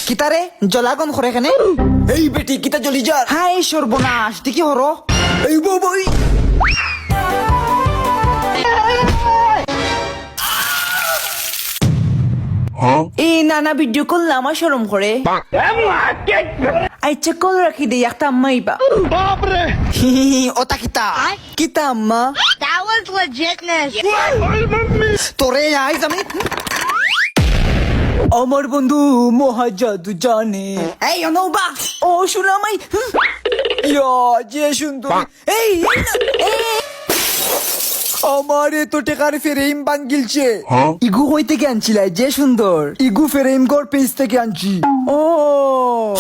কিতারে জলাগন করে এখানে এই বেটি কিতা চলি যা হাই সর্বনাশ দেখি হরো এই বই এই নানা ভিডিও করলে আমার শরম করে আচ্ছা কল রাখি দে একটা আম্মাইবা ওটা কিতা কিতা আম্মা That was legitness. তোরে আইজ আমি আমার বন্ধু মহাজাদু জানে এই অনৌবা ও সুরামাই ইয়া যে সুন্দর এই আমার এত টাকার ফ্রেম বাঙ্গিলছে ইগু হই থেকে আনছিলাই যে সুন্দর ইগু ফ্রেম গড় পেজ থেকে আনছি ও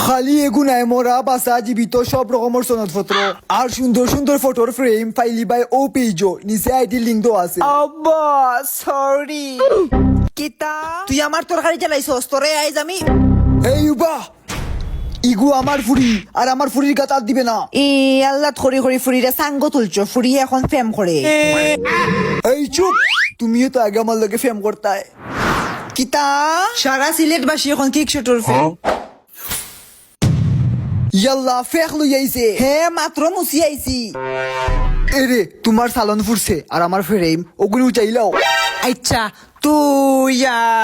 খালি এগু নাই মোরা বাসা জীবিত সব রকমের সনদপত্র আর সুন্দর সুন্দর ফটোর ফ্রেম ফাইলি বাই ও পেজও নিচে আইডি লিঙ্ক দেওয়া আছে আব্বা সরি কিতা তুই আমার তরকারি জ্বালাইছস তোরে আইজ আমি এই উবা ইগু আমার ফুরি আর আমার ফুরির গাছ আর দিবে না এ আল্লাহ খড়ি খড়ি ফুরিরে সাঙ্গ তুলছো ফুরি এখন ফেম করে এই চুপ তুমিও তো আগে আমার লোকে ফেম করতাই কিতা সারা সিলেটবাসী এখন কেক শটর ফেম ইয়াল্লা ফেক লই আইছে হে মাত্র মুসি আইছি এরে তোমার সালন ফুরছে আর আমার ফ্রেম ওগুলো উচাইলাও আচ্ছা তুই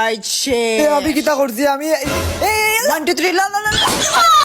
আইছে আমি কিতা করছি আমি 1 2 3 লা লা লা